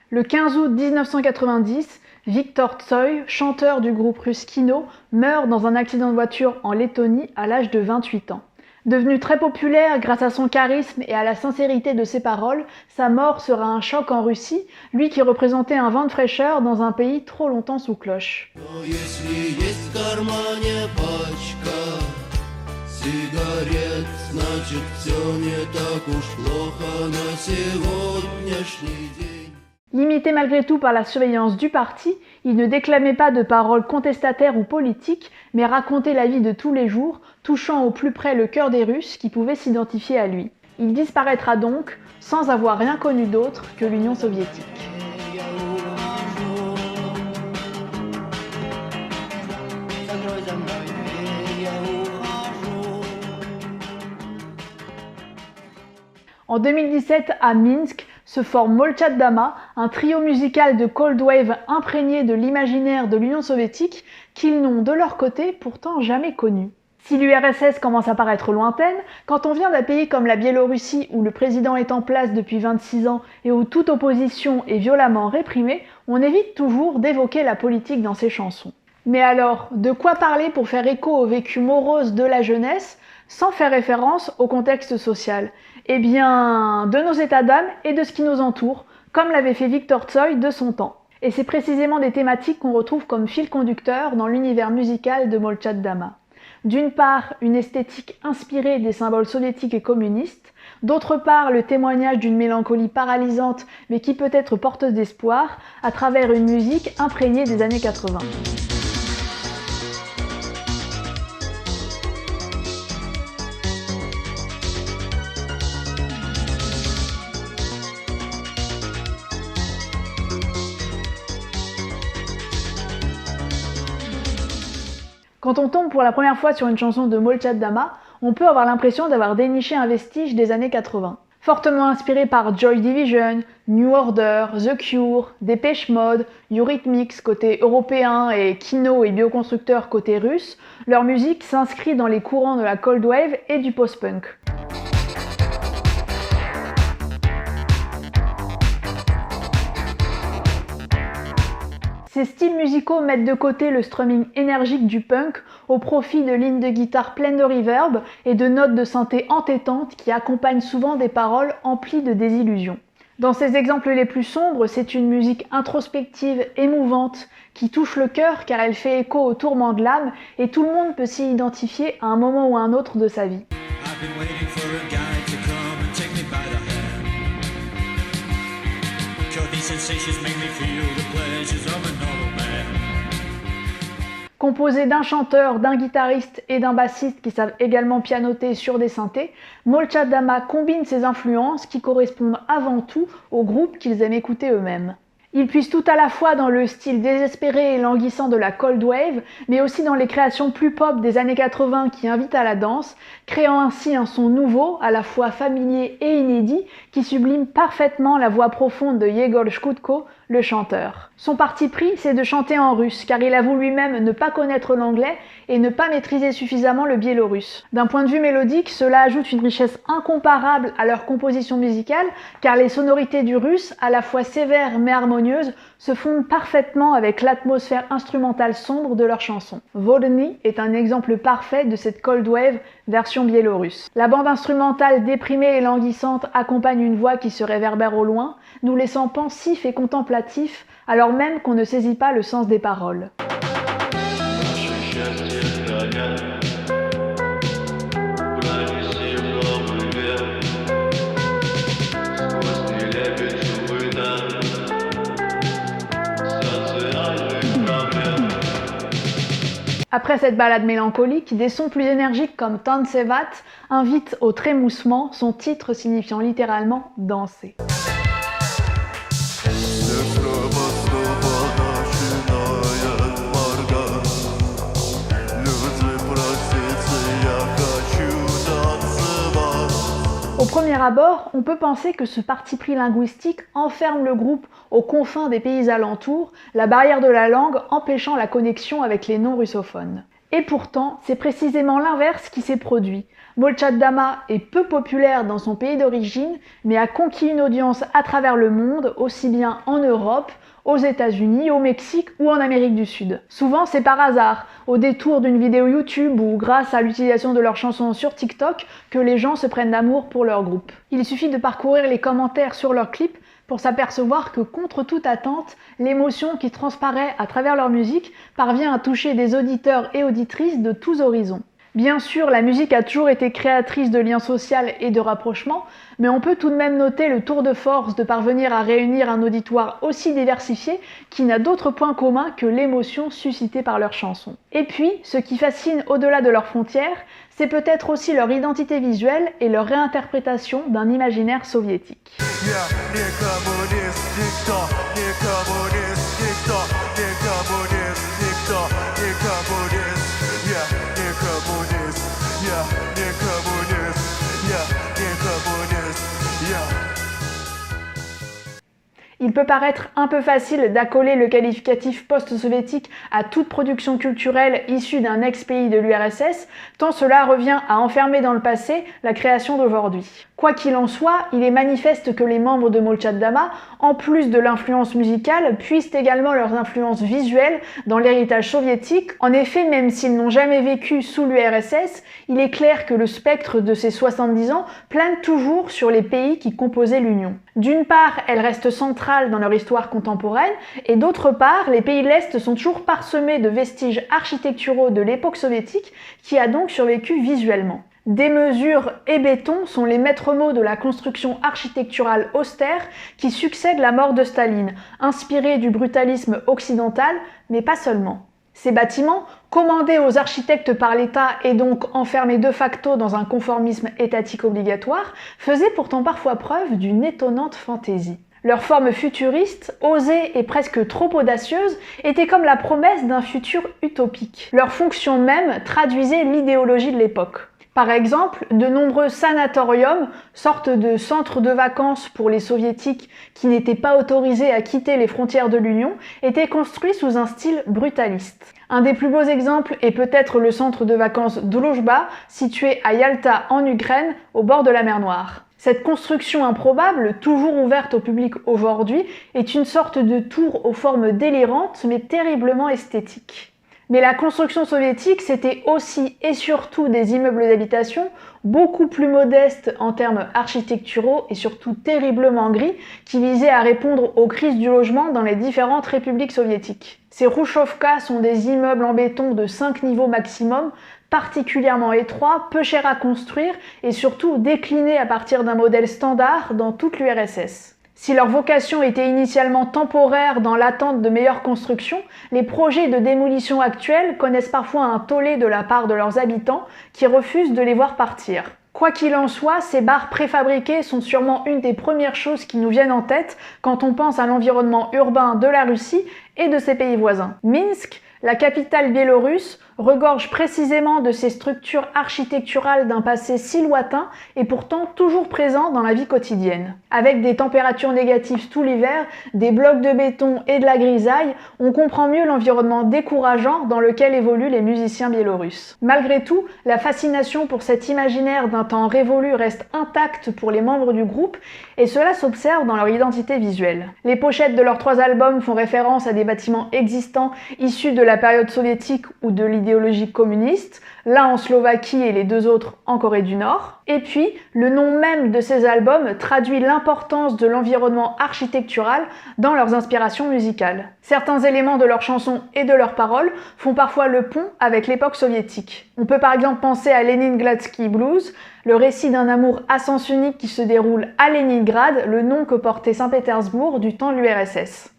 Le 15 août 1990, Viktor Tsoi, chanteur du groupe russe Kino, meurt dans un accident de voiture en Lettonie à l'âge de 28 ans. Devenu très populaire grâce à son charisme et à la sincérité de ses paroles, sa mort sera un choc en Russie, lui qui représentait un vent de fraîcheur dans un pays trop longtemps sous cloche. Limité malgré tout par la surveillance du parti, il ne déclamait pas de paroles contestataires ou politiques, mais racontait la vie de tous les jours, touchant au plus près le cœur des Russes qui pouvaient s'identifier à lui. Il disparaîtra donc sans avoir rien connu d'autre que l'Union soviétique. En 2017, à Minsk, se forme Molchat Dama, un trio musical de cold wave imprégné de l'imaginaire de l'Union soviétique qu'ils n'ont de leur côté pourtant jamais connu. Si l'URSS commence à paraître lointaine, quand on vient d'un pays comme la Biélorussie où le président est en place depuis 26 ans et où toute opposition est violemment réprimée, on évite toujours d'évoquer la politique dans ses chansons. Mais alors, de quoi parler pour faire écho au vécu morose de la jeunesse, sans faire référence au contexte social? Eh bien, de nos états d'âme et de ce qui nous entoure, comme l'avait fait Viktor Tsoi de son temps. Et c'est précisément des thématiques qu'on retrouve comme fil conducteur dans l'univers musical de Molchat Dama. D'une part, une esthétique inspirée des symboles soviétiques et communistes, d'autre part, le témoignage d'une mélancolie paralysante mais qui peut être porteuse d'espoir à travers une musique imprégnée des années 80. Quand on tombe pour la première fois sur une chanson de Molchat Dama, on peut avoir l'impression d'avoir déniché un vestige des années 80. Fortement inspiré par Joy Division, New Order, The Cure, Depeche Mode, Eurythmics côté européen et Kino et Bioconstructeur côté russe, leur musique s'inscrit dans les courants de la cold wave et du post-punk. Ces styles musicaux mettent de côté le strumming énergique du punk au profit de lignes de guitare pleines de reverb et de notes de synthé entêtantes qui accompagnent souvent des paroles emplies de désillusions. Dans ces exemples les plus sombres, c'est une musique introspective, émouvante, qui touche le cœur car elle fait écho au tourment de l'âme et tout le monde peut s'y identifier à un moment ou à un autre de sa vie. Composé d'un chanteur, d'un guitariste et d'un bassiste qui savent également pianoter sur des synthés, Molchat Dama combine ces influences qui correspondent avant tout au groupe qu'ils aiment écouter eux-mêmes. Ils puissent tout à la fois dans le style désespéré et languissant de la cold wave, mais aussi dans les créations plus pop des années 80 qui invitent à la danse, créant ainsi un son nouveau, à la fois familier et inédit, qui sublime parfaitement la voix profonde de Yegor Shkutko, le chanteur. Son parti pris, c'est de chanter en russe, car il avoue lui-même ne pas connaître l'anglais et ne pas maîtriser suffisamment le biélorusse. D'un point de vue mélodique, cela ajoute une richesse incomparable à leur composition musicale, car les sonorités du russe, à la fois sévères mais harmonieuses, se fondent parfaitement avec l'atmosphère instrumentale sombre de leurs chansons. Vodny est un exemple parfait de cette cold wave version biélorusse. La bande instrumentale déprimée et languissante accompagne une voix qui se réverbère au loin, nous laissant pensifs et contemplatifs, alors même qu'on ne saisit pas le sens des paroles. Après cette balade mélancolique, des sons plus énergiques comme Tansevat invitent au trémoussement, son titre signifiant littéralement « danser ». Au premier abord, on peut penser que ce parti pris linguistique enferme le groupe aux confins des pays alentours, la barrière de la langue empêchant la connexion avec les non-russophones. Et pourtant, c'est précisément l'inverse qui s'est produit. Molchat-Dama est peu populaire dans son pays d'origine, mais a conquis une audience à travers le monde, aussi bien en Europe, aux États-Unis, au Mexique ou en Amérique du Sud. Souvent, c'est par hasard, au détour d'une vidéo YouTube ou grâce à l'utilisation de leurs chansons sur TikTok, que les gens se prennent d'amour pour leur groupe. Il suffit de parcourir les commentaires sur leurs clips pour s'apercevoir que, contre toute attente, l'émotion qui transparaît à travers leur musique parvient à toucher des auditeurs et auditrices de tous horizons. Bien sûr, la musique a toujours été créatrice de liens sociaux et de rapprochements, mais on peut tout de même noter le tour de force de parvenir à réunir un auditoire aussi diversifié qui n'a d'autre point commun que l'émotion suscitée par leurs chansons. Et puis, ce qui fascine au-delà de leurs frontières, c'est peut-être aussi leur identité visuelle et leur réinterprétation d'un imaginaire soviétique. Il peut paraître un peu facile d'accoler le qualificatif post-soviétique à toute production culturelle issue d'un ex-pays de l'URSS, tant cela revient à enfermer dans le passé la création d'aujourd'hui. Quoi qu'il en soit, il est manifeste que les membres de Molchat-Dama, en plus de l'influence musicale, puisent également leurs influences visuelles dans l'héritage soviétique. En effet, même s'ils n'ont jamais vécu sous l'URSS, il est clair que le spectre de ces 70 ans plane toujours sur les pays qui composaient l'Union. D'une part, elle reste centrale dans leur histoire contemporaine, et d'autre part, les pays de l'Est sont toujours parsemés de vestiges architecturaux de l'époque soviétique qui a donc survécu visuellement. Démesure et béton sont les maîtres mots de la construction architecturale austère qui succède la mort de Staline, inspirée du brutalisme occidental, mais pas seulement. Ces bâtiments, commandés aux architectes par l'État et donc enfermés de facto dans un conformisme étatique obligatoire, faisaient pourtant parfois preuve d'une étonnante fantaisie. Leur forme futuriste, osée et presque trop audacieuse, était comme la promesse d'un futur utopique. Leur fonction même traduisait l'idéologie de l'époque. Par exemple, de nombreux sanatoriums, sortes de centres de vacances pour les soviétiques qui n'étaient pas autorisés à quitter les frontières de l'Union, étaient construits sous un style brutaliste. Un des plus beaux exemples est peut-être le centre de vacances Druzhba, situé à Yalta en Ukraine, au bord de la mer Noire. Cette construction improbable, toujours ouverte au public aujourd'hui, est une sorte de tour aux formes délirantes mais terriblement esthétiques. Mais la construction soviétique, c'était aussi et surtout des immeubles d'habitation beaucoup plus modestes en termes architecturaux et surtout terriblement gris, qui visaient à répondre aux crises du logement dans les différentes républiques soviétiques. Ces rouchovkas sont des immeubles en béton de 5 niveaux maximum, particulièrement étroits, peu chers à construire et surtout déclinés à partir d'un modèle standard dans toute l'URSS. Si leur vocation était initialement temporaire dans l'attente de meilleures constructions, les projets de démolition actuels connaissent parfois un tollé de la part de leurs habitants qui refusent de les voir partir. Quoi qu'il en soit, ces bars préfabriqués sont sûrement une des premières choses qui nous viennent en tête quand on pense à l'environnement urbain de la Russie et de ses pays voisins. Minsk, la capitale biélorusse, regorge précisément de ces structures architecturales d'un passé si lointain et pourtant toujours présent dans la vie quotidienne. Avec des températures négatives tout l'hiver, des blocs de béton et de la grisaille, on comprend mieux l'environnement décourageant dans lequel évoluent les musiciens biélorusses. Malgré tout, la fascination pour cet imaginaire d'un temps révolu reste intacte pour les membres du groupe et cela s'observe dans leur identité visuelle. Les pochettes de leurs 3 albums font référence à des bâtiments existants issus de la période soviétique ou de l'idéologie communiste, l'un en Slovaquie et les 2 autres en Corée du Nord. Et puis, le nom même de ces albums traduit l'importance de l'environnement architectural dans leurs inspirations musicales. Certains éléments de leurs chansons et de leurs paroles font parfois le pont avec l'époque soviétique. On peut par exemple penser à Leningradsky Blues, le récit d'un amour à sens unique qui se déroule à Leningrad, le nom que portait Saint-Pétersbourg du temps de l'URSS.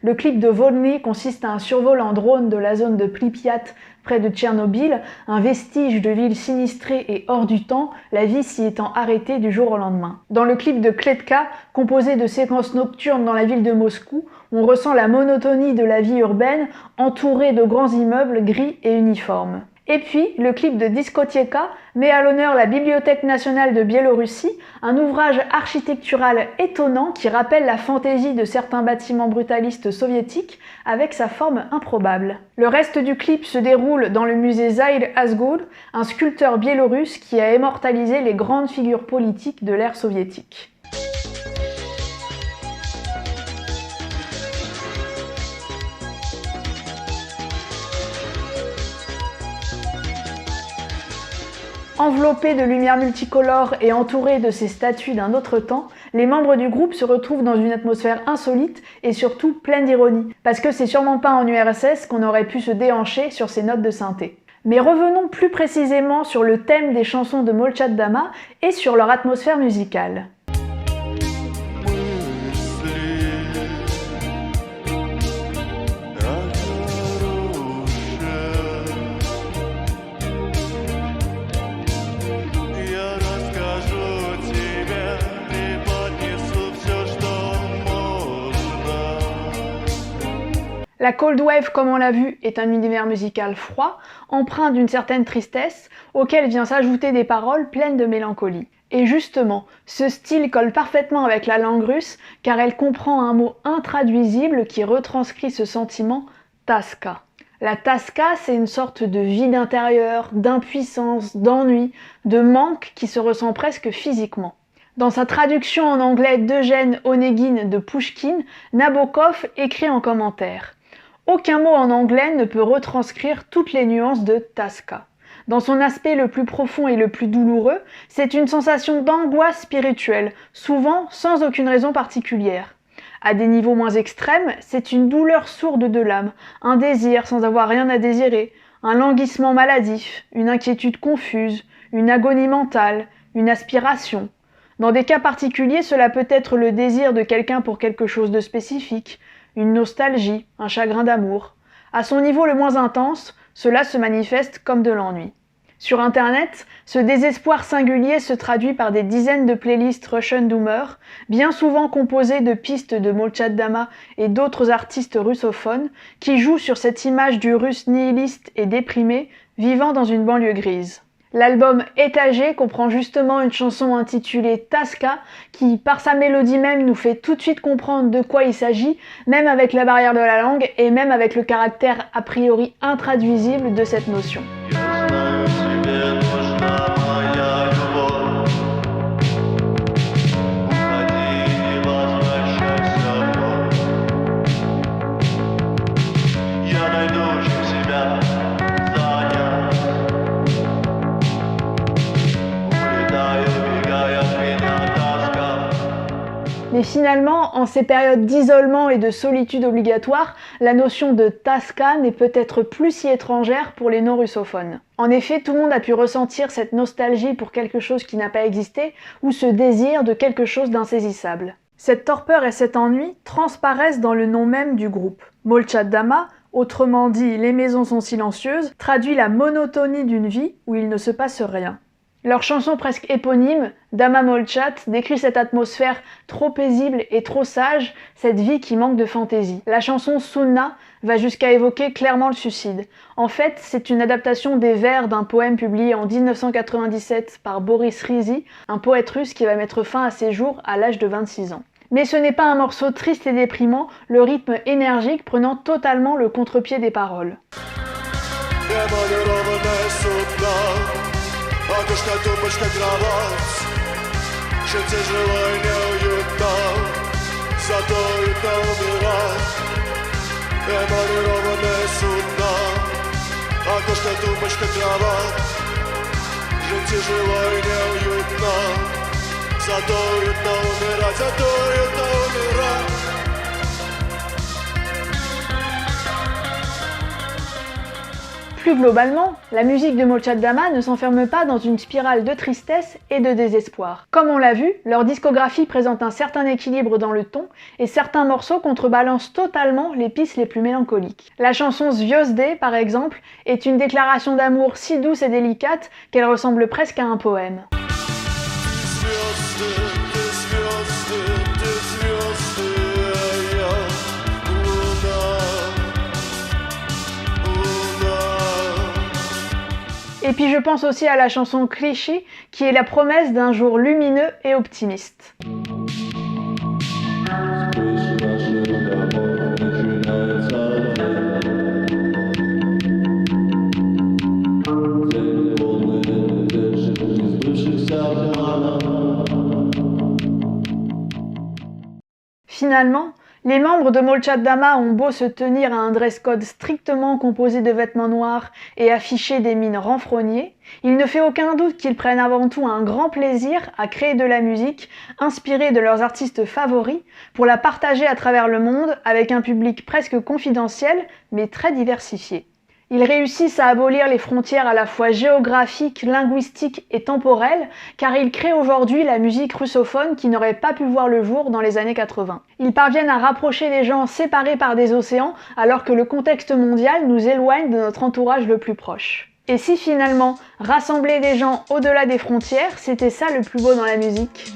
Le clip de Volny consiste à un survol en drone de la zone de Pripyat près de Tchernobyl, un vestige de ville sinistrée et hors du temps, la vie s'y étant arrêtée du jour au lendemain. Dans le clip de Kletka, composé de séquences nocturnes dans la ville de Moscou, on ressent la monotonie de la vie urbaine entourée de grands immeubles gris et uniformes. Et puis, le clip de Diskotieka met à l'honneur la Bibliothèque nationale de Biélorussie, un ouvrage architectural étonnant qui rappelle la fantaisie de certains bâtiments brutalistes soviétiques avec sa forme improbable. Le reste du clip se déroule dans le musée Zaïr Azgoul, un sculpteur biélorusse qui a immortalisé les grandes figures politiques de l'ère soviétique. Enveloppés de lumière multicolore et entourés de ces statues d'un autre temps, les membres du groupe se retrouvent dans une atmosphère insolite et surtout pleine d'ironie, parce que c'est sûrement pas en URSS qu'on aurait pu se déhancher sur ces notes de synthé. Mais revenons plus précisément sur le thème des chansons de Molchat Dama et sur leur atmosphère musicale. La Cold Wave, comme on l'a vu, est un univers musical froid, empreint d'une certaine tristesse, auquel vient s'ajouter des paroles pleines de mélancolie. Et justement, ce style colle parfaitement avec la langue russe, car elle comprend un mot intraduisible qui retranscrit ce sentiment, taska. La taska, c'est une sorte de vide intérieur, d'impuissance, d'ennui, de manque qui se ressent presque physiquement. Dans sa traduction en anglais d'Eugène Onegin de Pouchkine, Nabokov écrit en commentaire: aucun mot en anglais ne peut retranscrire toutes les nuances de taska. Dans son aspect le plus profond et le plus douloureux, c'est une sensation d'angoisse spirituelle, souvent sans aucune raison particulière. À des niveaux moins extrêmes, c'est une douleur sourde de l'âme, un désir sans avoir rien à désirer, un languissement maladif, une inquiétude confuse, une agonie mentale, une aspiration. Dans des cas particuliers, cela peut être le désir de quelqu'un pour quelque chose de spécifique, une nostalgie, un chagrin d'amour. À son niveau le moins intense, cela se manifeste comme de l'ennui. Sur Internet, ce désespoir singulier se traduit par des dizaines de playlists Russian Doomer, bien souvent composées de pistes de Molchat Dama et d'autres artistes russophones, qui jouent sur cette image du russe nihiliste et déprimé, vivant dans une banlieue grise. L'album Étagé comprend justement une chanson intitulée Taska qui, par sa mélodie même, nous fait tout de suite comprendre de quoi il s'agit, même avec la barrière de la langue et même avec le caractère a priori intraduisible de cette notion. Mais finalement, en ces périodes d'isolement et de solitude obligatoire, la notion de taska n'est peut-être plus si étrangère pour les non-russophones. En effet, tout le monde a pu ressentir cette nostalgie pour quelque chose qui n'a pas existé, ou ce désir de quelque chose d'insaisissable. Cette torpeur et cet ennui transparaissent dans le nom même du groupe. Molchat Dama, autrement dit « Les maisons sont silencieuses », traduit la monotonie d'une vie où il ne se passe rien. Leur chanson presque éponyme, Dama Molchat, décrit cette atmosphère trop paisible et trop sage, cette vie qui manque de fantaisie. La chanson Sunna va jusqu'à évoquer clairement le suicide. En fait, c'est une adaptation des vers d'un poème publié en 1997 par Boris Rizy, un poète russe qui va mettre fin à ses jours à l'âge de 26 ans. Mais ce n'est pas un morceau triste et déprimant, le rythme énergique prenant totalement le contre-pied des paroles. Ako šta думаешь, как кровать, что тяжело и неуютно, зато уютно умирать. Эмалированное судно. Ako šta думаешь, как кровать, что тяжело и неуютно, зато уютно умирать, зато уютно умирать. Plus globalement, la musique de Molchat Dama ne s'enferme pas dans une spirale de tristesse et de désespoir. Comme on l'a vu, leur discographie présente un certain équilibre dans le ton et certains morceaux contrebalancent totalement les pistes les plus mélancoliques. La chanson Zviozde, par exemple, est une déclaration d'amour si douce et délicate qu'elle ressemble presque à un poème. Et puis je pense aussi à la chanson Cliché, qui est la promesse d'un jour lumineux et optimiste. Finalement, les membres de Molchat Dama ont beau se tenir à un dress code strictement composé de vêtements noirs et afficher des mines renfrognées, il ne fait aucun doute qu'ils prennent avant tout un grand plaisir à créer de la musique inspirée de leurs artistes favoris pour la partager à travers le monde avec un public presque confidentiel mais très diversifié. Ils réussissent à abolir les frontières à la fois géographiques, linguistiques et temporelles, car ils créent aujourd'hui la musique russophone qui n'aurait pas pu voir le jour dans les années 80. Ils parviennent à rapprocher les gens séparés par des océans, alors que le contexte mondial nous éloigne de notre entourage le plus proche. Et si finalement, rassembler des gens au-delà des frontières, c'était ça le plus beau dans la musique ?